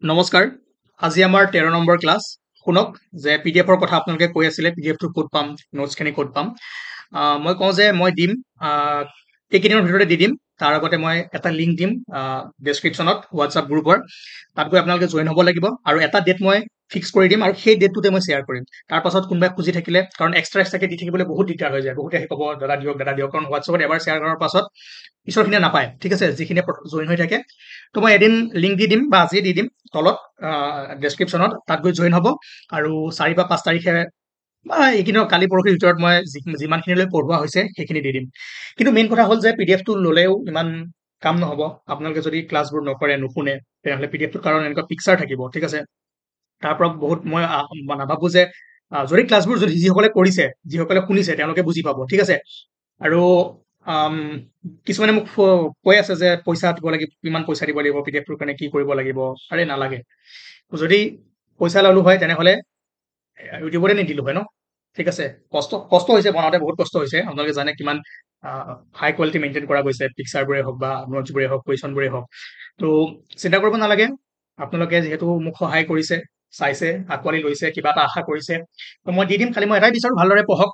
নমস্কাৰ আজি আমাৰ 13 নম্বৰ ক্লাছ শুনক যে পিডিএফৰ কথা আপোনালোকে কৈ আছিলে পিডিএফটো ক'ত পাম নোটছখিনি ক'ত পাম মই কওঁ যে মই দিম এইকেইদিনৰ ভিতৰতে দি দিম তাৰ আগতে মই এটা লিংক দিম ডেছক্ৰিপশ্যনত হোৱাটছআপ গ্ৰুপৰ তাত গৈ আপোনালোকে জইন হ'ব লাগিব আৰু এটা ডেট মই ফিক্স কৰি দিম আৰু সেই ডেটটোতে মই শ্বেয়াৰ কৰিম তাৰ পাছত কোনোবাই খুজি থাকিলে কাৰণ এক্সট্ৰাকে দি থাকিবলৈ বহুত দিগদাৰ হৈ যায় বহুতে আহি ক'ব দাদা দিয়ক কাৰণ হোৱাটছআপত এবাৰ শ্বেয়াৰ কৰাৰ পাছত পিছৰখিনিয়ে নাপায় ঠিক আছে যিখিনিয়ে জইন হৈ থাকে তো মই এদিন লিংক দি দিম বা আজি দি দিম তলত ডেছক্ৰিপশ্যনত তাত গৈ জইন হ'ব আৰু 4 বা 5 তাৰিখে বা এইখিনি কালি পৰহিৰ ভিতৰত মই যিমানখিনিলৈ পঢ়োৱা হৈছে সেইখিনি দি দিম কিন্তু মেইন কথা হ'ল যে পিডিএফটো ল'লেও ইমান কাম নহ'ব আপোনালোকে যদি ক্লাছবোৰ নকৰে নুশুনে তেনেহ'লে পিডিএফটোৰ কাৰণ এনেকুৱা পিকচাৰ থাকিব ঠিক আছে তাৰ পৰা বহুত মই নাভাবোঁ যে যদি ক্লাছবোৰ যদি যিসকলে কৰিছে যিসকলে শুনিছে তেওঁলোকে বুজি পাব ঠিক আছে আৰু কিছুমানে মোক কৈ আছে যে পইচা দিব লাগিব কিমান পইচা দিব লাগিব পিডিএফটোৰ কাৰণে কি কৰিব লাগিব আৰে নালাগে যদি পইচা ল'লো হয় তেনেহ'লে ইউটিউবতে নিদিলো হয় ন ঠিক আছে কষ্ট হৈছে বনাওঁতে বহুত কষ্ট হৈছে আপোনালোকে জানে কিমান হাই কোৱালিটি মেইনটেইন কৰা গৈছে পিকচাৰবোৰে হওক বা নোটছবোৰে হওক কুৱেশ্যনবোৰে হওক তো চিন্তা কৰিব নালাগে আপোনালোকে যিহেতু মোক সহায় কৰিছে চাইছে আঁকোৱালি লৈছে কিবা এটা আশা কৰিছে তো মই দি দিম খালি মই এটাই বিচাৰোঁ ভালদৰে পঢ়ক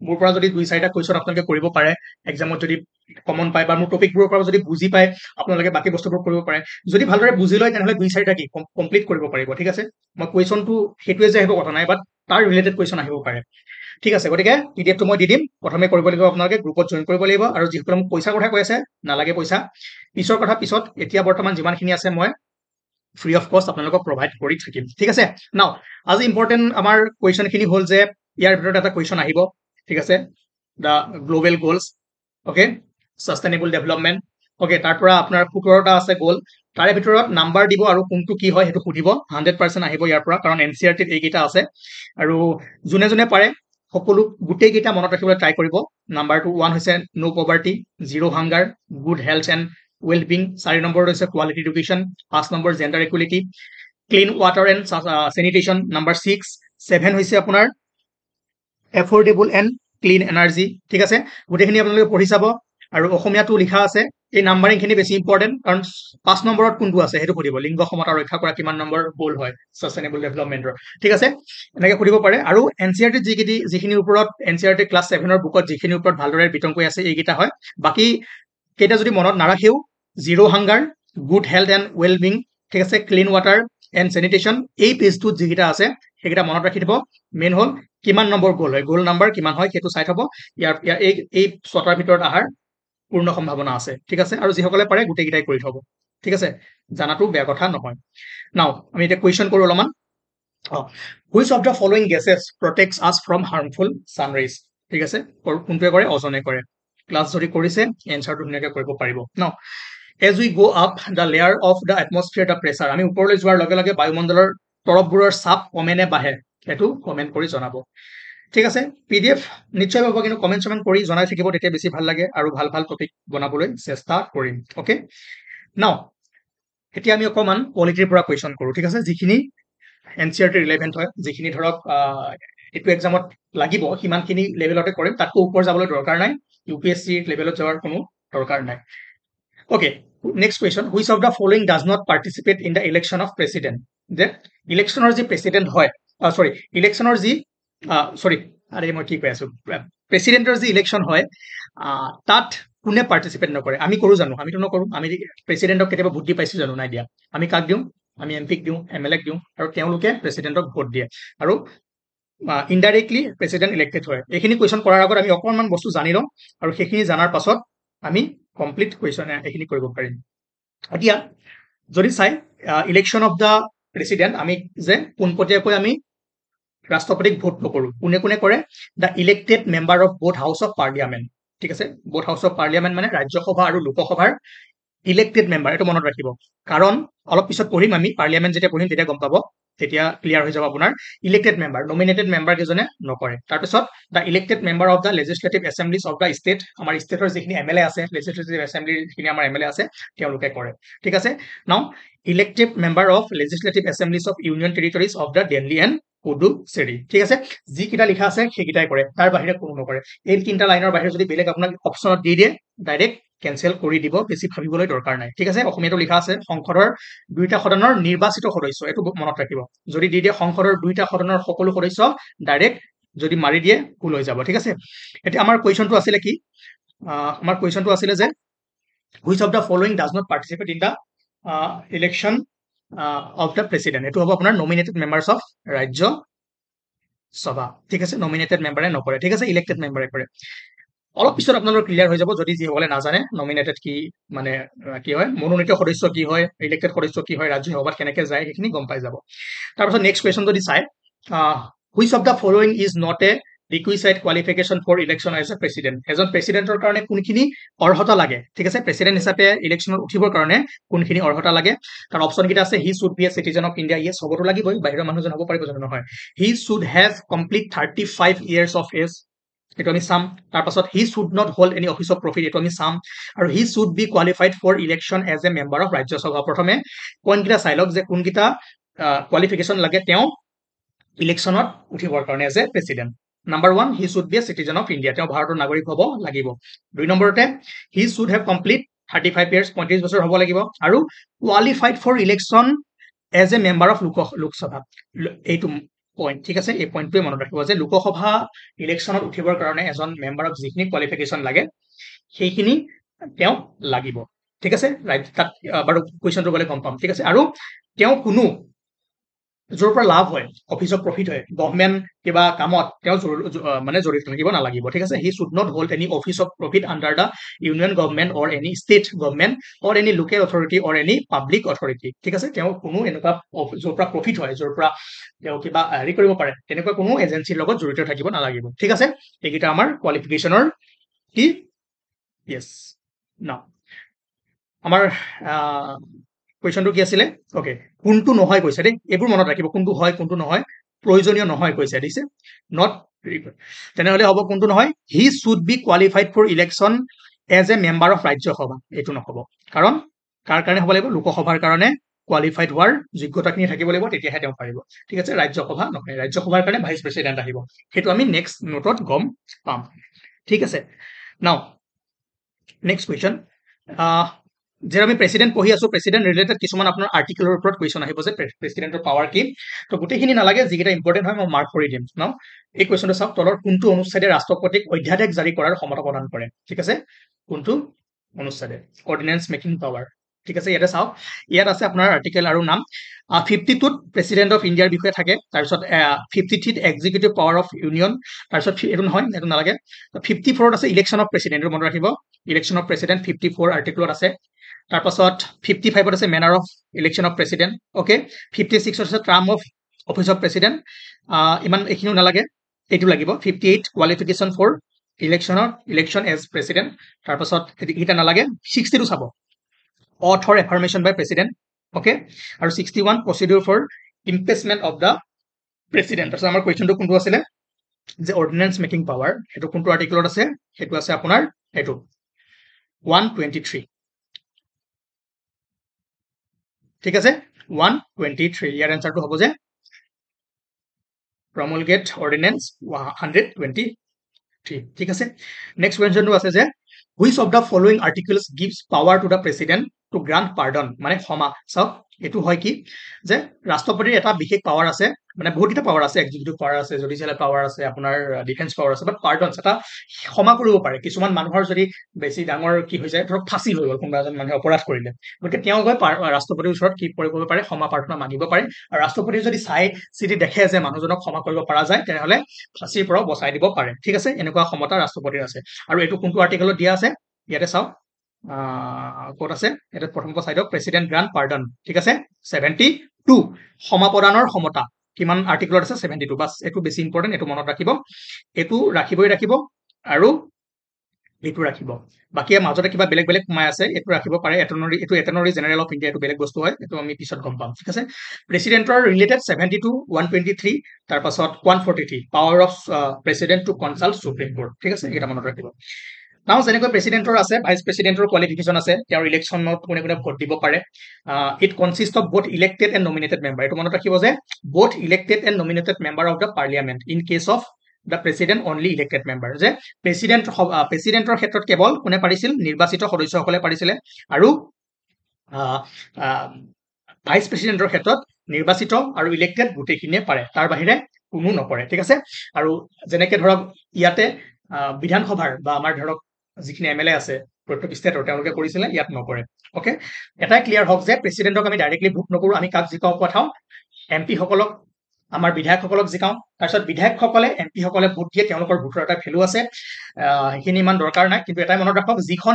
মোৰ পৰা যদি 2-4টা কুৱেশ্যন আপোনালোকে কৰিব পাৰে এক্সামত যদি কমন পায় বা মোৰ টপিকবোৰৰ পৰা যদি বুজি পায় আপোনালোকে বাকী বস্তুবোৰ কৰিব পাৰে যদি ভালদৰে বুজি লয় তেনেহ'লে 2-4টা কি কমপ্লিট কৰিব পাৰিব ঠিক আছে মই কুৱেশ্যনটো সেইটোৱে যে আহিব কথা নাই বাট তাৰ ৰিলেটেড কুৱেশ্যন আহিব পাৰে ঠিক আছে গতিকে পিডিএফটো মই দি দিম প্ৰথমে কৰিব লাগিব আপোনালোকে গ্ৰুপত জইন কৰিব লাগিব আৰু যিসকলে মোক পইচাৰ কথা কৈ আছে নালাগে পইচা পিছৰ কথা পিছত এতিয়া বৰ্তমান যিমানখিনি আছে মই ফ্ৰী অফ কষ্ট আপোনালোকক প্ৰভাইড কৰি থাকিম ঠিক আছে নাও আজি ইম্পৰ্টেণ্ট আমাৰ কুৱেশ্যনখিনি হ'ল যে ইয়াৰ ভিতৰত এটা কুৱেশ্যন আহিব ঠিক আছে the global goals okay sustainable development okay তাৰ পৰা আপোনাৰ 17টা আছে গ'ল তাৰে ভিতৰত নাম্বাৰ দিব আৰু কোনটো কি হয় সেইটো সুধিব 100% আহিব ইয়াৰ পৰা কাৰণ NCERT-ত এইকেইটা আছে আৰু যোনে যোনে পাৰে সকলো গোটেইকেইটা মনত ৰাখিবলৈ ট্ৰাই কৰিব নাম্বাৰটো 1 হৈছে no poverty 0 hunger good health and well being 4 নম্বৰত হৈছে quality education 5 number gender equality clean water and sanitation number 6 7 হৈছে আপোনাৰ এফৰ্ডেবল এণ্ড ক্লিন এনাৰ্জি ঠিক আছে গোটেইখিনি আপোনালোকে পঢ়ি চাব আৰু অসমীয়াটো লিখা আছে এই নাম্বাৰিংখিনি বেছি ইম্পৰ্টেণ্ট কাৰণ 5 নম্বৰত কোনটো আছে সেইটো সুধিব লিংগ সমতা ৰক্ষা কৰা কিমান নম্বৰ গ'ল হয় ছাষ্টেইনেবল ডেভেলপমেণ্টৰ ঠিক আছে এনেকৈ সুধিব পাৰে আৰু NCERT-ত যিখিনিৰ ওপৰত NCERT ক্লাছ 7-ৰ বুকত যিখিনিৰ ওপৰত ভালদৰে বিতংকৈ আছে এইকেইটা হয় বাকী কেইটা যদি মনত নাৰাখেও 0 hunger good health and well being ঠিক আছে ক্লিন ৱাটাৰ এণ্ড চেনিটেশ্যন এই পেজটোত যিকেইটা আছে সেইকেইটা মনত ৰাখি থ'ব মেইন হ'ল কিমান নম্বৰ গ'ল হয় গ'ল নাম্বাৰ কিমান হয় সেইটো চাই থ'ব ইয়াৰ এই 6টাৰ ভিতৰত অহাৰ পূৰ্ণ সম্ভাৱনা আছে ঠিক আছে আৰু যিসকলে পাৰে গোটেইকেইটাই কৰি থ'ব ঠিক আছে জানাটো বেয়া কথা নহয় নাও আমি এতিয়া কুৱেশ্যন কৰোঁ অলপমান which of the following gases protects us from harmful sunrise ঠিক আছে কোনটোৱে কৰে অজনে কৰে ক্লাছ যদি কৰিছে এনচাৰটো ধুনীয়াকৈ কৰিব পাৰিব ন as we go' up the layer of the atmosphere the pressure আমি ওপৰলৈ যোৱাৰ লগে লগে বায়ুমণ্ডলৰ তৰফবোৰৰ চাপ কমে নে বাঢ়ে সেইটো কমেণ্ট কৰি জনাব ঠিক আছে PDF নিশ্চয় পাব কিন্তু কমেণ্ট কৰি জনাই থাকিব তেতিয়া বেছি ভাল লাগে আৰু ভাল ভাল টপিক বনাবলৈ চেষ্টা কৰিম অ'কে নাও এতিয়া আমি অকণমান পলিটিৰ পৰা কুৱেশ্যন কৰোঁ ঠিক আছে যিখিনি NCERT ৰিলেভেণ্ট হয় যিখিনি ধৰক এইটো এক্সামত লাগিব সিমানখিনি লেভেলতে কৰিম তাতকৈ ওপৰ যাবলৈ দৰকাৰ নাই UPSC লেভেলত যোৱাৰ কোনো দৰকাৰ নাই okay next question which of the following does not participate in the election of president যে ইলেকশ্যনৰ যি প্ৰেচিডেণ্ট হয় ইলেকশ্যনৰ যি আৰে মই কি কৈ আছোঁ প্ৰেচিডেণ্টৰ যি ইলেকশ্যন হয় তাত কোনে পাৰ্টিচিপেট নকৰে আমি কৰোঁ জানো আমিতো নকৰোঁ আমি প্ৰেচিডেণ্টক কেতিয়াবা ভোট দি পাইছোঁ জানো নাই দিয়া আমি কাক দিওঁ আমি MP ক দিওঁ MLA ক দিওঁ আৰু তেওঁলোকে প্ৰেচিডেণ্টক ভোট দিয়ে আৰু ইনডাইৰেক্টলি প্ৰেচিডেণ্ট ইলেক্টেড হয় এইখিনি কুৱেশ্যন কৰাৰ আগত আমি অকণমান বস্তু জানি লওঁ আৰু সেইখিনি জনাৰ পাছত আমি কমপ্লিট কুৱেশ্যন এইখিনি কৰিব পাৰিম এতিয়া যদি চাই ইলেকশ্যন অফ দ্য প্ৰেচিডেণ্ট আমি যে পোনপটীয়াকৈ আমি ৰাষ্ট্ৰপতিক ভোট নকৰোঁ কোনে কোনে কৰে the elected member of both house of parliament ঠিক আছে বোথ হাউচ অফ পাৰ্লিয়ামেণ্ট মানে ৰাজ্যসভা আৰু লোকসভাৰ ইলেক্টেড মেম্বাৰ এইটো মনত ৰাখিব কাৰণ অলপ পিছত পঢ়িম আমি পাৰ্লিয়ামেণ্ট যেতিয়া পঢ়িম তেতিয়া গম পাব তেতিয়া ক্লিয়াৰ হৈ যাব আপোনাৰ ইলেক্টেড মেম্বাৰ নমিনেটেড মেম্বাৰ কেইজনে নকৰে তাৰপিছত the elected member of the legislative assemblies of the state আমাৰ ষ্টেটৰ যিখিনি MLA আছে লেজিছলেটিভ এছেম্বলিৰ যিখিনি আমাৰ MLA আছে তেওঁলোকে কৰে ঠিক আছে now elected member of legislative assemblies of union territories of the Delhi and Puducherry ঠিক আছে যিকেইটা লিখা আছে সেইকেইটাই কৰে তাৰ বাহিৰে কোনো নকৰে এই তিনিটা লাইনৰ বাহিৰে যদি বেলেগ আপোনাক অপশ্যনত দি দিয়ে ডাইৰেক্ট কেনচেল কৰি দিব বেছি ভাবিবলৈ দৰকাৰ নাই ঠিক আছে অসমীয়াটো লিখা আছে সংসদৰ দুইটা সদনৰ নিৰ্বাচিত সদস্য এইটো মনত ৰাখিব যদি দি দিয়ে সংসদৰ দুইটা সদনৰ সকলো সদস্য ডাইৰেক্ট যদি মাৰি দিয়ে ভুল হৈ যাব ঠিক আছে এতিয়া আমাৰ কুৱেশ্যনটো আছিলে কি আমাৰ কুৱেশ্যনটো আছিলে যে which of the following does not participate in the election of the president এইটো হ'ব আপোনাৰ nominated members of ৰাজ্য সভা ঠিক আছে nominated member নকৰে ঠিক আছে elected member কৰে অলপ পিছত আপোনালোকৰ ক্লিয়াৰ হৈ যাব যদি যিসকলে নাজানে নমিনেটেড কি মানে কি হয় মনোনীত সদস্য কি হয় ইলেক্টেড সদস্য কি হয় ৰাজ্য সভাত কেনেকৈ যায় সেইখিনি গম পাই যাব তাৰপিছত নেক্সট কুৱেশ্যন যদি চাই which of the following is not a requisite qualification for election as a president এজন প্ৰেচিডেন্টৰ কাৰণে কোনখিনি অৰ্হতা লাগে ঠিক আছে প্ৰেচিডেন্ট হিচাপে ইলেকশ্যনত উঠিবৰ কাৰণে কোনখিনি অৰ্হতা লাগে তাৰ অপশ্যন কেইটা আছে he should be a citizen of India yes হ'বতো লাগিবই বাহিৰৰ মানুহজন হ'ব পাৰিব জানো নহয় he should have complete 35 years of age এইটো আমি চাম তাৰপাছত he should not hold any office of profit এইটো আমি চাম আৰু he should be qualified for election as a member of Rajya Sabha প্ৰথমে পইণ্টকেইটা চাই লওক যে কোনকেইটা কোৱালিফিকেশ্যন লাগে তেওঁ ইলেকশ্যনত উঠিবৰ কাৰণে as a president number 1 he should be a citizen of India তেওঁ ভাৰতৰ নাগৰিক হ'ব লাগিব 2 নম্বৰতে he should have complete 35 years 35 বছৰ হ'ব লাগিব আৰু qualified for election as a member of Lok Sabha এইটো পইণ্ট ঠিক আছে এই পইণ্টটোৱে মনত ৰাখিব যে লোকসভা ইলেকশ্যনত উঠিবৰ কাৰণে এজন মেম্বাৰক যিখিনি কোৱালিফিকেশ্যন লাগে সেইখিনি তেওঁ লাগিব ঠিক আছে ৰাইট তাত বাৰু কুৱেশ্যনটো গ'লে গম পাম ঠিক আছে আৰু তেওঁ কোনো য'ৰ পৰা লাভ হয় অফিচ অফ প্ৰফিট হয় গভৰ্ণমেণ্ট কিবা কামত তেওঁ মানে জড়িত থাকিব নালাগিব ঠিক আছে he should not hold any office of profit under the union government or any state government or any local authority or any public authority ঠিক আছে তেওঁ কোনো এনেকুৱা য'ৰ পৰা প্ৰফিট হয় য'ৰ পৰা তেওঁ কিবা হেৰি কৰিব পাৰে তেনেকুৱা কোনো এজেঞ্চিৰ লগত জড়িত থাকিব নালাগিব ঠিক আছে এইকেইটা আমাৰ কোৱালিফিকেশ্যনৰ কি য়েছ ন আমাৰ কুৱেশ্যনটো কি আছিলে অ'কে কোনটো নহয় কৈছে দেই এইবোৰ মনত ৰাখিব কোনটো হয় কোনটো নহয় প্ৰয়োজনীয় নহয় কৈছে দিছে নট তেনেহ'লে হ'ব কোনটো নহয় he should be qualified for election as a member of Rajya Sabha এইটো নহ'ব কাৰণ কাৰ কাৰণে হ'ব লাগিব লোকসভাৰ কাৰণে কোৱালিফাইড হোৱাৰ যোগ্যতাখিনি থাকিব লাগিব তেতিয়াহে তেওঁ পাৰিব ঠিক আছে ৰাজ্যসভা নহয় ৰাজ্যসভাৰ কাৰণে ভাইচ প্ৰেচিডেণ্ট আহিব সেইটো আমি নেক্সট নোটত গম পাম ঠিক আছে নাও নেক্সট কুৱেশ্যন যে আমি প্ৰেচিডেণ্ট পঢ়ি আছো প্ৰেচিডেণ্ট ৰিলেটেড কিছুমান আপোনাৰ আৰ্টিকেলৰ ওপৰত কুৱেশ্যন আহিব যে প্ৰেচিডেণ্টৰ পাৱাৰ কি তো গোটেইখিনি নালাগে যিকেইটা ইম্পৰ্টেণ্ট হয় মই মাৰ্ক কৰি দিম ন এই কুৱেশ্যনটো চাওক তলৰ কোনটো অনুচ্ছেদে ৰাষ্ট্ৰপতিক অধ্যাদেশ জাৰি কৰাৰ ক্ষমতা প্ৰদান কৰে ঠিক আছে কোনটো অনুচ্ছেদে অৰ্ডিনেন্স মেকিং পাৱাৰ ঠিক আছে ইয়াতে চাওক ইয়াত আছে আপোনাৰ আৰ্টিকেল আৰু নাম 52ত প্ৰেচিডেণ্ট অফ ইণ্ডিয়াৰ বিষয়ে থাকে তাৰপিছত 53ত এক্সিকিউটিভ পাৱাৰ অফ ইউনিয়ন তাৰপিছত এইটো নহয় এইটো নালাগে 54ত আছে ইলেকশ্যন অফ প্ৰেচিডেণ্ট মনত ৰাখিব ইলেকশ্যন অফ প্ৰেচিডেণ্ট 54 আৰ্টিকেলত আছে তাৰপাছত 55ত আছে manner of election of president okay 56ত আছে term of office of president ইমান এইখিনিও নালাগে এইটো লাগিব 58 qualification for election as president তাৰপাছত এইকেইটা নালাগে 60টো চাব oath or affirmation by president okay আৰু 61 procedure for impeachment of the president তাৰপিছত আমাৰ কুৱেশ্যনটো কোনটো আছিলে যে অৰ্ডিনেন্স মেকিং পাৱাৰ সেইটো কোনটো আৰ্টিকেলত আছে সেইটো আছে আপোনাৰ এইটো 123 ঠিক আছে 123 ইয়াৰ এনসাৰটো হ'ব যে promulgate ordinance 123 ঠিক আছে নেক্সট কুৱেশ্যনটো আছে যে which of the following articles gives power to the president to grant pardon মানে ক্ষমা চাওক এইটো হয় কি যে ৰাষ্ট্ৰপতিৰ এটা বিশেষ পাৱাৰ আছে মানে বহুতকেইটা পাৱাৰ আছে এক্সিকিউটিভ পাৱাৰ আছে জুডিচিয়েল পাৱাৰ আছে আপোনাৰ ডিফেন্স পাৱাৰ আছে বাট পাৰ্ডনছ এটা ক্ষমা কৰিব পাৰে কিছুমান মানুহৰ যদি বেছি ডাঙৰ কি হৈ যায় ধৰক ফাঁচি হৈ গ'ল কোনোবা এজন মানুহে অপৰাধ কৰিলে গতিকে তেওঁ গৈ ৰাষ্ট্ৰপতিৰ ওচৰত কি কৰিব পাৰে ক্ষমা প্ৰাৰ্থনা মাগিব পাৰে আৰু ৰাষ্ট্ৰপতিয়ে যদি চাই চিটি দেখে যে মানুহজনক ক্ষমা কৰিব পৰা যায় তেনেহ'লে ফাঁচিৰ পৰাও বচাই দিব পাৰে ঠিক আছে এনেকুৱা ক্ষমতা ৰাষ্ট্ৰপতিৰ আছে আৰু এইটো কোনটো আৰ্টিকেলত দিয়া আছে ইয়াতে চাওক ক'ত আছে এটা প্ৰথম চাইডক প্ৰেচিডেণ্ট গ্ৰান্ট পাৰ্ডন ঠিক আছে 72 ক্ষমা প্ৰদানৰ ক্ষমতা কিমান আৰ্টিকেলত আছে 72 বাস এইটো বেছি ইম্পৰ্টেণ্ট এইটো মনত ৰাখিব এইটো ৰাখিব আৰু এইটো ৰাখিব বাকি মাজতে কিবা বেলেগ বেলেগ সোমাই আছে এইটো ৰাখিব পাৰে এটৰ্নৰী জেনেৰেল অফ ইণ্ডিয়া এইটো বেলেগ বস্তু হয় এইটো আমি পিছত গম পাম ঠিক আছে প্ৰেচিডেণ্টৰ ৰিলেটেড 72 123 তাৰপাছত 143 power of president to consult supreme court ঠিক আছে এটা মনত ৰাখিব নাও যেনেকৈ প্ৰেচিডেণ্টৰ আছে ভাইচ প্ৰেচিডেণ্টৰ কোৱালিফিকেশ্যন আছে তেওঁৰ ইলেকশ্যনত কোনে কোনে ভোট দিব পাৰে it consist of both elected and nominated member এইটো মনত ৰাখিব যে both elected and nominated member of the parliament in case of the president only elected member যে প্ৰেচিডেণ্টৰ ক্ষেত্ৰত কেৱল কোনে পাৰিছিল নিৰ্বাচিত সদস্যসকলে পাৰিছিলে আৰু ভাইচ প্ৰেচিডেণ্টৰ ক্ষেত্ৰত নিৰ্বাচিত আৰু ইলেক্টেড গোটেইখিনিয়ে পাৰে তাৰ বাহিৰে কোনো নপৰে ঠিক আছে আৰু যেনেকে ধৰক ইয়াতে বিধানসভাৰ বা আমাৰ ধৰক যিখিনি MLA আছে প্ৰত্যেক ষ্টেটৰ তেওঁলোকে কৰিছিলে ইয়াত নকৰে ওকে এটাই ক্লিয়াৰ হওক যে প্ৰেচিডেণ্টক আমি ডাইৰেক্টলি ভোট নকৰোঁ আমি কাক জিকাও পঠাওঁ MP সকলক আমাৰ বিধায়কসকলক জিকাওঁ তাৰপিছত বিধায়কসকলে MP সকলে ভোট দিয়ে তেওঁলোকৰ ভোটৰ এটা ভেলু আছে সেইখিনি ইমান দৰকাৰ নাই কিন্তু এটাই মনত ৰাখক যিখন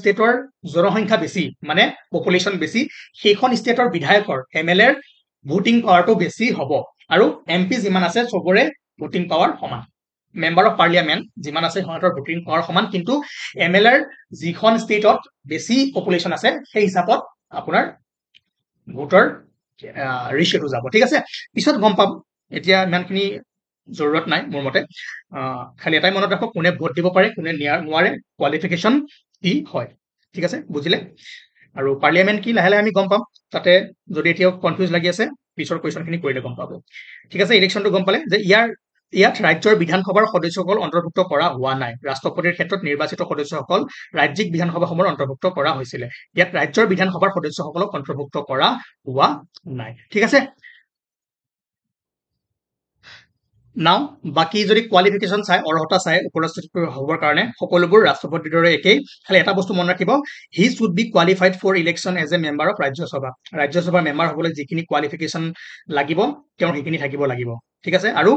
ষ্টেটৰ জনসংখ্যা বেছি মানে পপুলেশ্যন বেছি সেইখন ষ্টেটৰ বিধায়কৰ MLA ৰ ভোটিং পাৱাৰটো বেছি হ'ব আৰু MP যিমান আছে চবৰে ভোটিং পাৱাৰ সমান মেম্বাৰ অফ পাৰ্লিয়ামেণ্ট যিমান আছে সিহঁতৰ ভোটিং পাৱাৰ সমান কিন্তু MLA ৰ যিখন ষ্টেটত বেছি পপুলেশ্যন আছে সেই হিচাপত আপোনাৰ ভোটৰ ৰেচিঅ'টো যাব ঠিক আছে পিছত গম পাম এতিয়া ইমানখিনি জৰুৰত নাই মোৰ মতে খালি এটাই মনত ৰাখক কোনে ভোট দিব পাৰে কোনে নোৱাৰে কোৱালিফিকেশ্যন কি হয় ঠিক আছে বুজিলে আৰু পাৰ্লিয়ামেণ্ট কি লাহে লাহে আমি গম পাম তাতে যদি এতিয়াও কনফিউজ লাগি আছে পিছৰ কুৱেশ্যনখিনি কৰিলে গম পাব ঠিক আছে ইলেকশ্যনটো গম পালে যে ইয়াত ৰাজ্যৰ বিধানসভাৰ সদস্যসকল অন্তৰ্ভুক্ত কৰা হোৱা নাই ৰাষ্ট্ৰপতিৰ ক্ষেত্ৰত নিৰ্বাচিত সদস্যসকল ৰাজ্যিক বিধানসভাসমূহৰ অন্তৰ্ভুক্ত কৰা হৈছিলে ইয়াত ৰাজ্যৰ বিধানসভাৰ সদস্যসকলক অন্তৰ্ভুক্ত কৰা হোৱা নাই ঠিক আছে নাও বাকি যদি কোৱালিফিকেশ্যন চাই অৰ্হতা চাই উপৰাষ্ট্ৰপতি হ'বৰ কাৰণে সকলোবোৰ ৰাষ্ট্ৰপতিৰ দৰে একেই খালি এটা বস্তু মনত ৰাখিব he should be qualified for election as a member of ৰাজ্যসভাৰ মেম্বাৰ হ'বলৈ যিখিনি কোৱালিফিকেশ্যন লাগিব তেওঁৰ সেইখিনি থাকিব লাগিব ঠিক আছে আৰু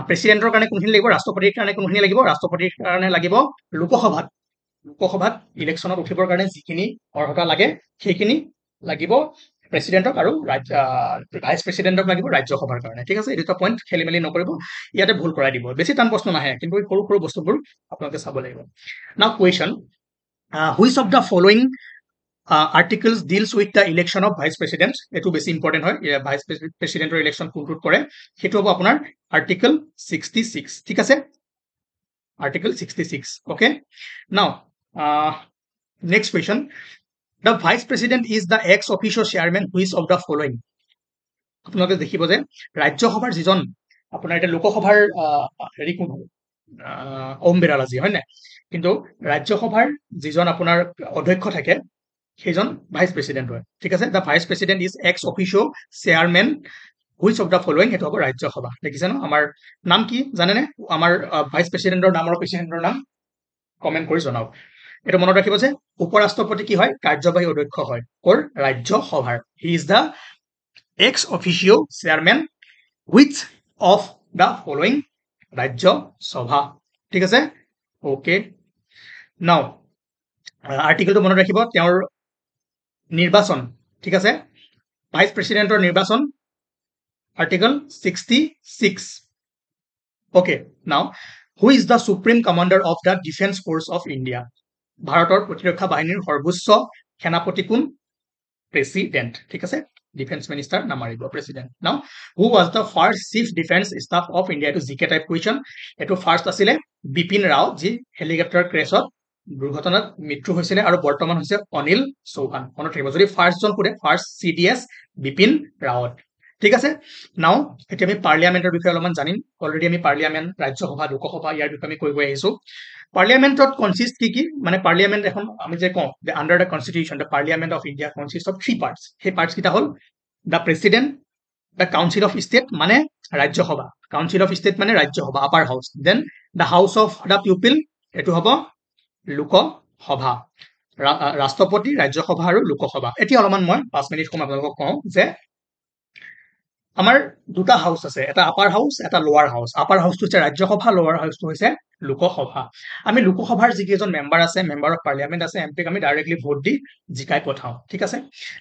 প্ৰেচিডেণ্টৰ কাৰণে কোনখিনি লাগিব ৰাষ্ট্ৰপতিৰ কাৰণে কোনখিনি লাগিব ৰাষ্ট্ৰপতিৰ কাৰণে লাগিব লোকসভাত ইলেকশ্যনত উঠিবৰ কাৰণে যিখিনি অৰ্হতা লাগে সেইখিনি লাগিব প্ৰেচিডেণ্টক আৰু ভাইচ প্ৰেচিডেণ্টক লাগিব ৰাজ্যসভাৰ কাৰণে ঠিক আছে এই দুটা পইণ্ট খেলি মেলি নকৰিব ইয়াতে ভুল কৰাই দিব বেছি টান প্ৰশ্ন নাহে কিন্তু সৰু সৰু বস্তুবোৰ আপোনালোকে চাব লাগিব নাও question which of the following articles deals with the election of vice president এইটো বেছি ইম্পৰ্টেণ্ট হয় ভাইচ প্ৰেচিডেণ্টৰ ইলেকশ্যন কোনটোত কৰে সেইটো হ'ব আপোনাৰ আৰ্টিকল 66 ঠিক আছে আৰ্টিকল 66 অ'কে নাও next question The vice president is the ex officio chairman which of the following আপোনালোকে দেখিব যে ৰাজ্যসভাৰ যিজন আপোনাৰ এটা লোকসভাৰ হেৰি কোন হ'ব ওম বিৰলাজী হয় নাই কিন্তু ৰাজ্যসভাৰ যিজন আপোনাৰ অধ্যক্ষ থাকে সেইজন ভাইচ প্ৰেচিডেণ্ট হয় ঠিক আছে the vice president is ex officio chairman which of the following সেইটো হ'ব ৰাজ্যসভা দেখিছে ন আমাৰ নাম কি জানেনে আমাৰ ভাইচ প্ৰেচিডেণ্টৰ নাম আৰু প্ৰেচিডেণ্টৰ নাম কমেণ্ট কৰি জনাওক এটা মনত ৰাখিব যে উপৰাষ্ট্ৰপতি কি হয় কাৰ্যবাহী অধ্যক্ষ হয় কৰ ৰাজ্যসভাৰ he is the ex officio chairman which of the following Rajya Sabha ঠিক আছে ওকে নাও আৰ্টিকেলটো মনত ৰাখিব তেওঁৰ নিৰ্বাচন ঠিক আছে ভাইচ প্ৰেচিডেণ্টৰ নিৰ্বাচন আৰ্টিকেল 66 ওকে নাও who is the supreme commander of the defence force of India ভাৰতৰ প্ৰতিৰক্ষা বাহিনীৰ সৰ্বোচ্চ সেনাপতি কোন প্ৰেচিডেণ্ট ঠিক আছে ডিফেন্স মিনিষ্টাৰ নামাৰিব প্ৰেচিডেণ্ট নাও who was the first chief defence staff of India এইটো জিকে টাইপ কুৱেশ্যন এইটো ফাৰ্ষ্ট আছিলে বিপিন ৰাও যি হেলিকপ্টাৰ ক্ৰেছত দুৰ্ঘটনাত মৃত্যু হৈছিলে আৰু বৰ্তমান হৈছে অনিল চৌহান মনত থাকিব যদি ফাৰ্ষ্টজন সোধে ফাৰ্ষ্ট CDS বিপিন ৰাৱত ঠিক আছে নাও এতিয়া আমি পাৰ্লিয়ামেণ্টৰ বিষয়ে অলপমান জানিম অলৰেডি আমি পাৰ্লিয়ামেণ্ট ৰাজ্যসভা লোকসভা ইয়াৰ বিষয়ে আমি কৈ গৈ আহিছো পাৰ্লিয়ামেণ্টত কনচিষ্ট কি মানে পাৰ্লিয়ামেণ্ট এখন আমি যে কওঁ যে under the constitution the parliament of India consist of 3 parts সেই পাৰ্টছ কেইটা হ'ল the president the council of state মানে ৰাজ্যসভা কাউন্সিল অফ ষ্টেট মানে Rajya Sabha upper house then the house of the people এইটো হ'ব লোকসভা ৰাষ্ট্ৰপতি ৰাজ্যসভা আৰু লোকসভা এতিয়া অলপমান মই 5 মিনিট সময় আপোনালোকক কওঁ যে আমাৰ দুটা হাউচ আছে এটা আপাৰ হাউচ এটা লোৱাৰ হাউচ আপাৰ হাউচটো হৈছে ৰাজ্যসভা লোৱাৰ হাউচটো হৈছে লোকসভা আমি লোকসভাৰ যিকেইজন মেম্বাৰ আছে মেম্বাৰ অফ পাৰ্লিয়ামেণ্ট আছে এমপিক আমি ডাইৰেক্টলি ভোট দি জিকাই পঠাওঁ ঠিক আছে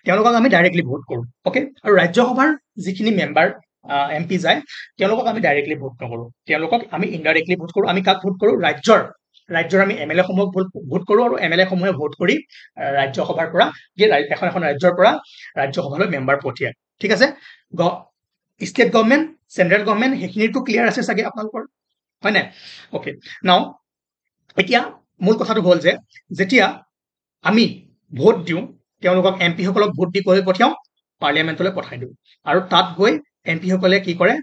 তেওঁলোকক আমি ডাইৰেক্টলি ভোট কৰোঁ অ'কে আৰু ৰাজ্যসভাৰ যিখিনি মেম্বাৰ MP যায় তেওঁলোকক আমি ডাইৰেক্টলি ভোট নকৰোঁ তেওঁলোকক আমি ইনডাইৰেক্টলি ভোট কৰোঁ আমি কাক ভোট কৰোঁ ৰাজ্যৰ আমি MLA সমূহক ভোট কৰোঁ আৰু MLA সমূহে ভোট কৰি ৰাজ্যসভাৰ পৰা যে এখন ৰাজ্যৰ পৰা ৰাজ্যসভালৈ মেম্বাৰ পঠিয়ায় ঠিক আছে ষ্টেট গভৰ্ণমেণ্ট চেন্ট্ৰেল গভৰ্ণমেণ্ট সেইখিনিতো ক্লিয়াৰ আছে চাগে আপোনালোকৰ হয় নাই অ'কে নাও এতিয়া মূল কথাটো হ'ল যে যেতিয়া আমি ভোট দিওঁ তেওঁলোকক MP সকলক ভোট দি কৈ পঠিয়াওঁ পাৰ্লিয়ামেণ্টলৈ পঠাই দিওঁ আৰু তাত গৈ MP সকলে কি কৰে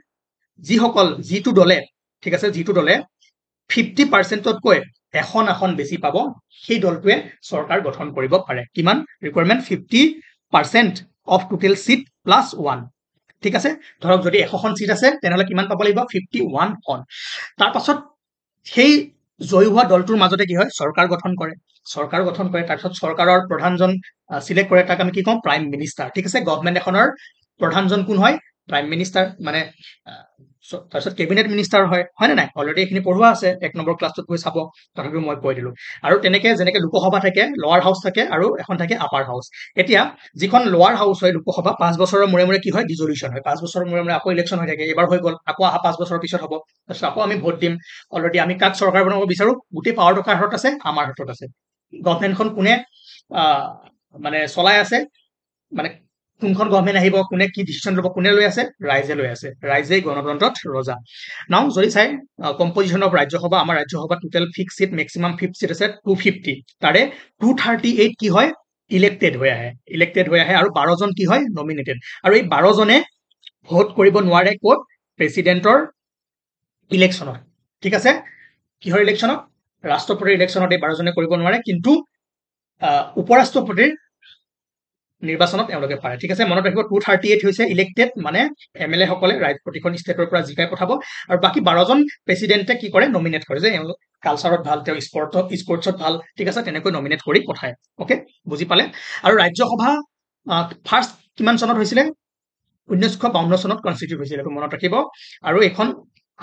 যিটো দলে ঠিক আছে যিটো দলে 50%তকৈ এখন আসন বেছি পাব সেই দলটোৱে চৰকাৰ গঠন কৰিব পাৰে কিমান requirement 50% of total seat plus 1 ঠিক আছে ধৰক যদি 100খন সিট আছে তেনেহলে কিমান পাব লাগিব 51 খন তাৰ পাছত সেই জয়ী হোৱা দলটোৰ মাজতে কি হয় চৰকাৰ গঠন কৰে তাৰপিছত চৰকাৰৰ প্ৰধানজন সিলেক্ট কৰে তাক আমি কি কওঁ প্ৰাইম মিনিষ্টাৰ ঠিক আছে গভৰ্ণমেণ্ট এখনৰ প্ৰধানজন কোন হয় প্ৰাইম মিনিষ্টাৰ মানে তাৰপিছত কেবিনেট মিনিষ্টাৰ হয় নে নাই অলৰেডি এইখিনি পঢ়োৱা আছে 1 নম্বৰ ক্লাছটোত গৈ চাব তথাপিও মই কৈ দিলো আৰু তেনেকে যেনেকে লোকসভা থাকে লোৱাৰ হাউচ থাকে আৰু এখন থাকে আপাৰ হাউচ এতিয়া যিখন লোৱাৰ হাউচ হয় লোকসভা 5 বছৰৰ মূৰে মূৰে কি হয় ডিজলিউচন হয় 5 বছৰৰ মূৰে মূৰে আকৌ ইলেকশ্যন হৈ থাকে এবাৰ হৈ গ'ল আকৌ অহা 5 বছৰৰ পিছত হ'ব তাৰপিছত আকৌ আমি ভোট দিম অলৰেডি আমি কাক চৰকাৰ বনাব বিচাৰো গোটেই পাৱাৰ টকাৰ হাতত আছে আমাৰ হাতত আছে গভৰ্ণমেণ্টখন কোনে মানে চলাই আছে মানে কোনখন গভৰ্ণমেণ্ট আহিব কোনে কি ডিচিশ্যন ল'ব কোনে লৈ আছে ৰাইজেই গণতন্ত্ৰত ৰজা নাও যদি চাই কম্পজিশ্যন অফ ৰাজ্যসভা আমাৰ Rajya Sabha total fix seat maximum fifth seat আছে 250 তাৰে 238 কি হয় ইলেক্টেড হৈ আহে আৰু 12জন কি হয় নমিনেটেড আৰু এই 12জনে ভোট কৰিব নোৱাৰে ক'ত প্ৰেচিডেণ্টৰ ইলেকশ্যনত ঠিক আছে কিহৰ ইলেকশ্যনত ৰাষ্ট্ৰপতিৰ ইলেকশ্যনত এই 12জনে কৰিব নোৱাৰে কিন্তু উপৰাষ্ট্ৰপতিৰ নিৰ্বাচনত তেওঁলোকে পাৰে ঠিক আছে মনত ৰাখিব 238 হৈছে ইলেক্টেড মানে MLA সকলে প্ৰতিখন ষ্টেটৰ পৰা জিকাই পঠাব আৰু বাকি 12জন প্ৰেচিডেণ্টে কি কৰে নমিনেট কৰে যে কালচাৰত ভাল তেওঁ স্পৰ্টছত ভাল ঠিক আছে তেনেকৈ নমিনেট কৰি পঠায় ওকে বুজি পালে আৰু ৰাজ্যসভা ফাৰ্ষ্ট কিমান চনত হৈছিলে 1952 চনত কনষ্টিটিউট হৈছিলে এইটো মনত ৰাখিব আৰু এখন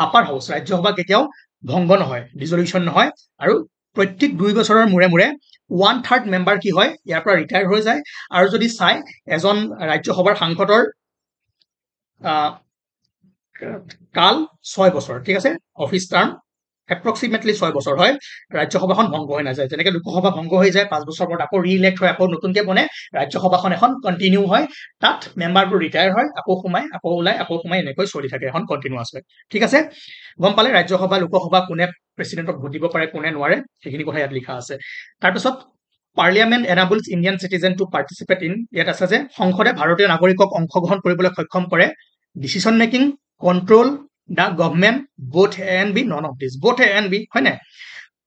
আপাৰ হাউচ ৰাজ্যসভা কেতিয়াও ভংগ নহয় ডিজলিউচন নহয় আৰু প্ৰত্যেক 2 বছৰৰ মূৰে মূৰে 1/3 মেম্বাৰ কি হয় ইয়াৰ পৰা ৰিটায়াৰ হৈ যায় আৰু যদি চাই এজন ৰাজ্যসভাৰ সাংসদৰ কাল 6 বছৰ ঠিক আছে অফিস টাৰ্ম এপ্ৰক্সিমেটলি 6 বছৰ হয় ৰাজ্যসভাখন ভংগ হৈ নাযায় যেনেকৈ লোকসভা ভংগ হৈ যায় 5 বছৰ পৰত আকৌ ৰিইলেক্ট হয় আকৌ নতুনকৈ বনে ৰাজ্যসভাখন এখন কণ্টিনিউ হয় তাত মেম্বাৰবোৰ ৰিটায়াৰ হয় আকৌ সোমাই আকৌ ওলাই আকৌ সোমাই এনেকৈ চলি থাকে এখন কণ্টিনিউৱাছ হয় ঠিক আছে গম পালে ৰাজ্যসভা লোকসভা কোনে প্ৰেচিডেণ্টক ভোট দিব পাৰে কোনে নোৱাৰে সেইখিনি কথা ইয়াত লিখা আছে তাৰপিছত parliament enables Indian citizen to participate in ইয়াত আছে যে সংসদে ভাৰতীয় নাগৰিকক অংশগ্ৰহণ কৰিবলৈ সক্ষম কৰে decision making control the government both A and B none of this both A and B হয় নাই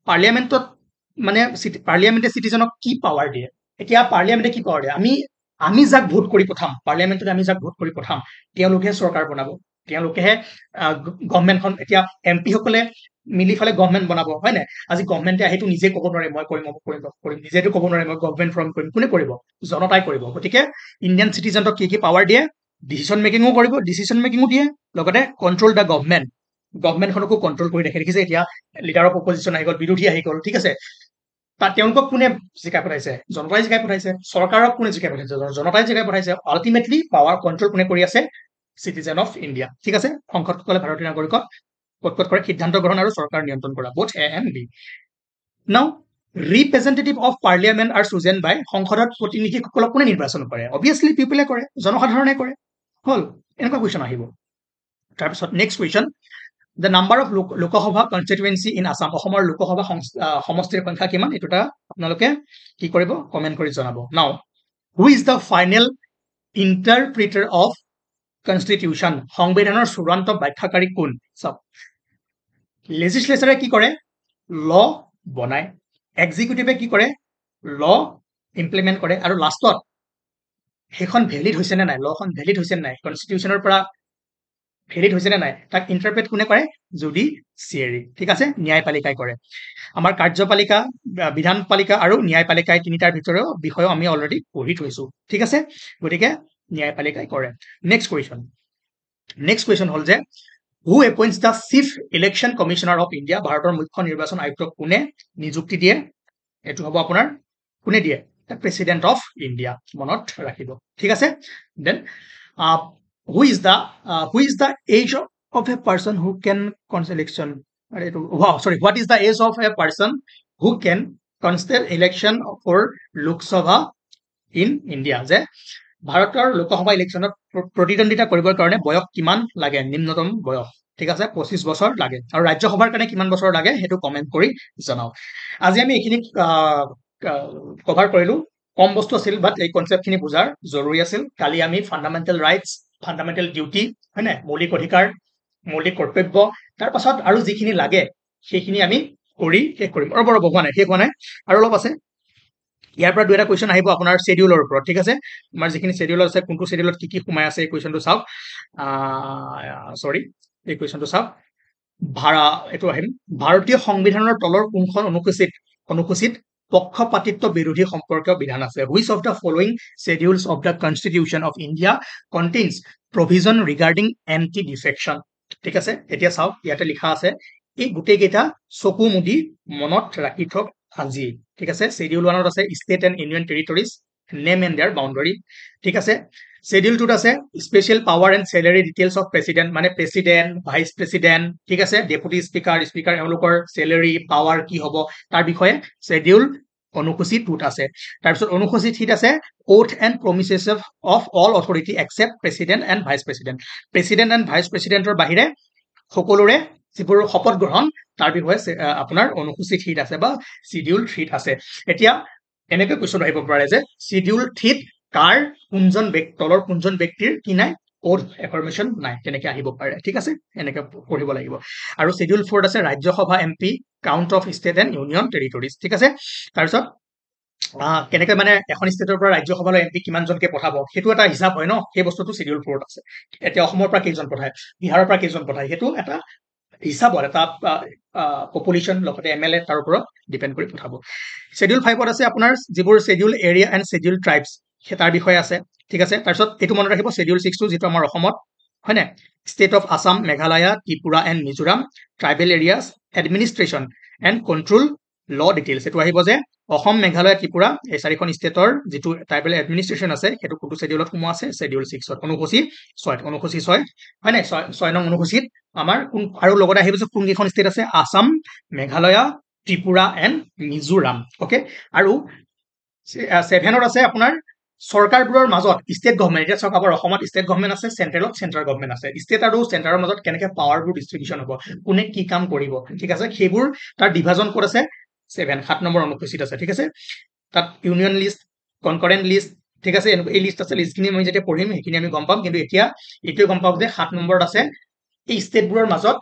পাৰ্লিয়ামেণ্টত মানে পাৰ্লিয়ামেণ্টে চিটিজেনক কি পাৱাৰ দিয়ে এতিয়া পাৰ্লিয়ামেণ্টে কি পাৱাৰ দিয়ে আমি যাক ভোট কৰি পঠাম পাৰ্লিয়ামেণ্টত আমি যাক ভোট কৰি পঠাম তেওঁলোকেহে চৰকাৰ বনাব তেওঁলোকেহে গভৰ্ণমেণ্টখন এতিয়া MP সকলে মিলি ফালে গভৰ্ণমেণ্ট বনাব হয় নাই আজি গভৰ্ণমেণ্টে আহিটো নিজে ক'ব নোৱাৰে মই কৰিম নিজেতো ক'ব নোৱাৰে মই গভৰ্ণমেণ্ট ফৰ্ম কৰিম কোনে কৰিব জনতাই কৰিব গতিকে ইণ্ডিয়ান চিটিজেনক কি পাৱাৰ দিয়ে ডিচিশ্যন মেকিঙো কৰিব ডিচিশ্যন মেকিঙো দিয়ে লগতে কন্ট্ৰোল দ্য গভৰ্ণমেণ্টখনকো কন্ট্ৰোল কৰি ৰাখে দেখিছে এতিয়া লিডাৰ অফ অপজিশ্যন আহি গ'ল বিৰোধী আহি গ'ল ঠিক আছে তাত তেওঁলোকক কোনে জিকাই পঠাইছে জনতাই জিকাই পঠাইছে চৰকাৰক কোনে জিকাই পঠাইছে জনতাই জিকাই পঠাইছে আল্টিমেটলি পাৱাৰ কন্ট্ৰোল কোনে কৰি আছে চিটিজেন অফ ইণ্ডিয়া ঠিক আছে সংসদসকলে ভাৰতীয় নাগৰিকক ক'ত কৰে সিদ্ধান্ত গ্ৰহণ আৰু চৰকাৰ নিয়ন্ত্ৰণ কৰা both A and B now representative of parliament are chosen by সংসদত প্ৰতিনিধিসকলক কোনে নিৰ্বাচন কৰে অবভিয়াছলি পিপলে কৰে জনসাধাৰণে কৰে হল এনেকুৱা কুৱেশ্যন আহিব তাৰপিছত next question the number of Lok Sabha constituency in Assam অসমৰ লোকসভা সমষ্টিৰ সংখ্যা কিমান এইটো আপোনালোকে কি কৰিব কমেণ্ট কৰি জনাব now who is the final interpreter of constitution সংবিধানৰ চূড়ান্ত ব্যাখ্যাকাৰী কোন চাওক লেজিসলেচাৰে কি কৰে ল বনায় এক্সিকিউটিভে কি কৰে ল ইমপ্লিমেণ্ট কৰে আৰু লাষ্টত সেইখন ভেলিড হৈছে নে নাই লখন ভেলিড হৈছে নে নাই কনষ্টিটিউশ্যনৰ পৰা ভেলিড হৈছে নে নাই তাক ইণ্টাৰপ্ৰেট কোনে কৰে জুডিচিয়াৰী ঠিক আছে ন্যায়পালিকাই কৰে আমাৰ কাৰ্যপালিকা বিধানপালিকা আৰু ন্যায়পালিকাই তিনিটাৰ ভিতৰৰ বিষয় আমি অলৰেডি পঢ়ি থৈছো ঠিক আছে গতিকে ন্যায়পালিকাই কৰে নেক্সট কুৱেশ্যন হ'ল যে who appoints the chief election commissioner of India ভাৰতৰ মুখ্য নিৰ্বাচন আয়ুক্তক কোনে নিযুক্তি দিয়ে এইটো হ'ব আপোনাৰ কোনে দিয়ে প্ৰেচিডেণ্ট অফ ইণ্ডিয়া মনত ৰাখিব ঠিক আছে then who is the age of a person who can election what is the age of a person who can contest election for Lok Sabha in India যে ভাৰতৰ লোকসভা ইলেকশ্যনত প্ৰতিদ্বন্দ্বিতা কৰিবৰ কাৰণে বয়স কিমান লাগে নিম্নতম বয়স ঠিক আছে 25 বছৰ লাগে আৰু ৰাজ্যসভাৰ কাৰণে কিমান বছৰ লাগে সেইটো কমেন্ট কৰি জনাওক আজি আমি এইখিনি কভাৰ কৰিলো কম বস্তু আছিল বাট এই কনসেপ্টখিনি বুজাৰ জৰুৰী আছিল কালি আমি ফান্ডামেন্টাল ৰাইটস ফান্ডামেন্টাল ডিউটি হয়নে মৌলিক অধিকাৰ মৌলিক কৰ্তব্য তাৰ পাছত আৰু যিখিনি লাগে সেইখিনি আমি কৰি শেষ কৰিম ৰ'ব হোৱা নাই শেষ হোৱা নাই আৰু অলপ আছে ইয়াৰ পৰা দুই এটা কুৱেশ্যন আহিব আপোনাৰ শেডিউলৰ ওপৰত ঠিক আছে আমাৰ যিখিনি শেডিউল আছে কোনটো শেডিউলত কি কি সোমাই আছে এই কুৱেশ্যনটো চাওক এই কুৱেশ্যনটো চাওক এইটো আহিম ভাৰতীয় সংবিধানৰ তলৰ কোনখন অনুসূচিত পক্ষপাতিত্ব বিৰোধী সম্পৰ্কীয় বিধান আছে which of the following schedules of the constitution of India contains provision regarding anti defection ঠিক আছে এতিয়া চাওক ইয়াতে লিখা আছে এই গোটেই কেইটা চকু মুদি মনত ৰাখি থক আজি ঠিক আছে schedule 1ত আছে state and union territories name and their boundary ঠিক আছে schedule 2ত আছে special power and salary details of president মানে president vice president ঠিক আছে deputy speaker এওঁলোকৰ salary power কি হ'ব তাৰ বিষয়ে schedule অনুসূচী 2ত আছে তাৰপিছত অনুসূচী 3ত আছে oath and promises of all authority except president and vice presidentৰ বাহিৰে সকলোৰে যিবোৰ শপত গ্ৰহণ তাৰ বিষয়ে আপোনাৰ অনুসূচী 3ত আছে বা শিডিউল 3ত আছে এতিয়া এনেকৈ কোৱেশ্যন আহিব পাৰে যে শিডিউল 3ত কাৰ কোনজন তলৰ কোনজন ব্যক্তিৰ কি নাই oath affirmation নাই কেনেকৈ আহিব পাৰে ঠিক আছে এনেকৈ পঢ়িব লাগিব আৰু শিডিউল 4ত আছে Rajya Sabha MP count of state and union territories ঠিক আছে তাৰপিছত কেনেকৈ মানে এখন ষ্টেটৰ পৰা ৰাজ্যসভালৈ এমপি কিমানজনকে পঠাব সেইটো এটা হিচাপ হয় ন সেই বস্তুটো শিডিউল 4ত আছে এতিয়া অসমৰ পৰা কেইজন পঠায় বিহাৰৰ পৰা কেইজন পঠায় সেইটো এটা হিচাপত এটা পপুলেশ্যন লগতে এমএলএ তাৰ ওপৰত ডিপেণ্ড কৰি পঠাব শিডিউল 5ত আছে আপোনাৰ যিবোৰ schedule area and schedule tribes তাৰ বিষয়ে আছে ঠিক আছে তাৰপিছত এইটো মনত ৰাখিব শিডিউল 6টো যিটো আমাৰ অসমত হয়নে state of Assam Meghalaya Tripura and Mizoram tribal areas administration and control ল ডিটেইলছ এইটো আহিব যে অসম মেঘালয় ত্ৰিপুৰা এই চাৰিখন ষ্টেটৰ যিটো ট্ৰাইবেল এডমিনিষ্ট্ৰেশ্যন আছে সেইটো কোনটো শিডিউলত সোমোৱা আছে শিডিউল 6ত অনুসূচী 6 হয় নাই 6 নং অনুসূচীত আমাৰ আৰু লগতে আহিব যে কোনকেইখন ষ্টেট আছে আসাম মেঘালয়া ত্ৰিপুৰা এণ্ড মিজোৰাম ওকে আৰু 7ত আছে আপোনাৰ চৰকাৰবোৰৰ মাজত ষ্টেট গভৰ্ণমেণ্ট এতিয়া চাওক আমাৰ অসমত ষ্টেট গভৰ্ণমেণ্ট আছে চেণ্ট্ৰেলত চেণ্ট্ৰেল গভৰ্ণমেণ্ট আছে ষ্টেট আৰু চেণ্টাৰৰ মাজত কেনেকৈ পাৱাৰবোৰ ডিষ্ট্ৰিবিউশ্যন হ'ব কোনে কি কাম কৰিব ঠিক আছে সেইবোৰ তাৰ ডিভাজন ক'ত আছে 7 নম্বৰ অনুসূচীত আছে ঠিক আছে তাত ইউনিয়ন লিষ্ট কনকাৰেণ্ট লিষ্ট ঠিক আছে এই লিষ্ট আছে লিষ্টখিনি আমি যেতিয়া পঢ়িম সেইখিনি আমি গম পাম কিন্তু এতিয়া এইটোৱে গম পাম যে 7 নম্বৰত আছে এই ষ্টেটবোৰৰ মাজত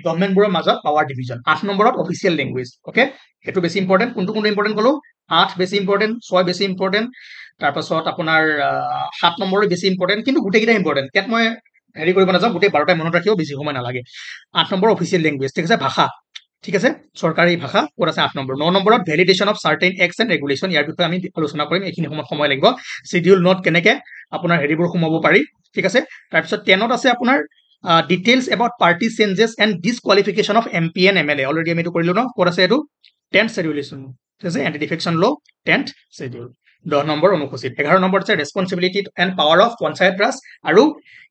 গভৰ্ণমেণ্টবোৰৰ মাজত পাৱাৰ ডিভিজন 8 নম্বৰত অফিচিয়েল লেংগুৱেজ ওকে সেইটো বেছি ইম্পৰ্টেণ্ট কোনটো ইম্পৰ্টেণ্ট ক'লো 8 বেছি ইম্পৰ্টেণ্ট 6 বেছি ইম্পৰ্টেণ্ট তাৰপাছত আপোনাৰ 7 নম্বৰো বেছি ইম্পৰ্টেণ্ট কিন্তু গোটেইকেইটা ইম্পৰ্টেণ্ট ইয়াত মই হেৰি কৰিব নাযাওঁ গোটেই 12টাই মনত ৰাখিব বেছি সময় নালাগে 8 নম্বৰ অফিচিয়েল লেংগুৱেজ ঠিক আছে ভাষা ঠিক আছে চৰকাৰী ভাষা ক'ত আছে 8 নম্বৰ 9 নম্বৰত validation of certain acts and regulation ইয়াৰ বিষয়ে আমি আলোচনা কৰিম এইখিনি সময় লাগিব শিডিউল নোট কেনেকৈ আপোনাৰ হেৰিবোৰ সোমাব পাৰি ঠিক আছে তাৰপিছত 10ত আছে আপোনাৰ details about party changes and disqualification of MP and MLA already আমি এইটো কৰিলোঁ ন ক'ত আছে এইটো 10th শেডিউলেশ্যন ঠিক আছে এণ্টি ডিফেকশ্যন ল 10th শেডিউল 10 নম্বৰ অনুসূচীত 11 নম্বৰত আছে responsibility and power of Panchayat Raj আৰু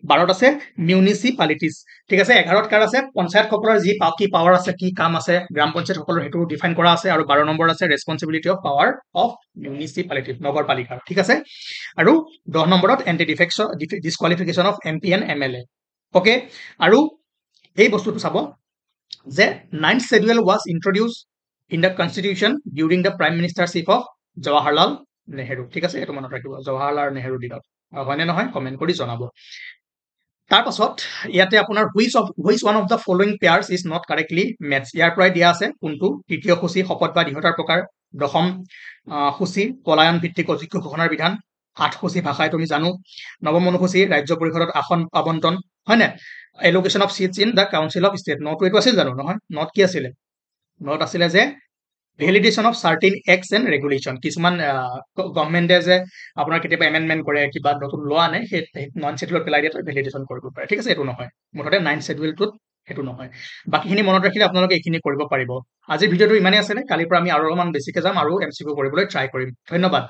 12ত আছে মিউনিচিপালিটিজ ঠিক আছে 11ত কাৰ আছে পঞ্চায়তসকলৰ যি কি পাৱাৰ আছে কি কাম আছে গ্ৰাম পঞ্চায়তসকলৰ সেইটো ডিফাইন কৰা আছে আৰু 12 নম্বৰত আছে responsibility of power of municipality নগৰপালিকাৰ ঠিক আছে আৰু 10 নম্বৰত anti defection disqualification of MP and MLA okay আৰু এই বস্তুটো চাব যে 9th schedule was introduced in the constitution during the prime ministership of Jawaharlal Nehru ঠিক আছে এইটো মনত ৰাখিব জৱাহৰলাল নেহেৰু দিনত হয়নে নহয় কমেন্ট কৰি জনাব তাৰ পাছত ইয়াতে আপোনাৰ which one of the following pairs is not correctly matched ইয়াৰ পৰাই দিয়া আছে কোনটো তৃতীয় সূচী শপত বা দৃঢ়তাৰ প্ৰকাৰ দশম সূচী পলায়ন ভিত্তিক অযোগ্য ঘোষণাৰ বিধান 8 সূচী ভাষাই তুমি জানো নৱম অনুসূচী ৰাজ্য পৰিষদত আসন আবণ্টন হয় না allocation of seats in the council of state not এইটো আছিল জানো নহয় নট কি আছিলে নট আছিলে যে validation of certain acts and regulation কিছুমান গভৰ্ণমেণ্টে যে আপোনাৰ কেতিয়াবা এমেণ্ডমেণ্ট কৰে কিবা নতুন ল আনে সেই 9th শেডিউলত পেলাই দিয়ে ভেলিডেশ্যন কৰিব পাৰে ঠিক আছে এইটো নহয় মুঠতে 9th শেডিউলটোত সেইটো নহয় বাকীখিনি মনত ৰাখিলে আপোনালোকে এইখিনি কৰিব পাৰিব আজিৰ ভিডিঅ'টো ইমানেই আছিলে কালিৰ পৰা আমি আৰু অলপমান বেছিকৈ যাম আৰু এমচিকিউ কৰিবলৈ ট্ৰাই কৰিম ধন্যবাদ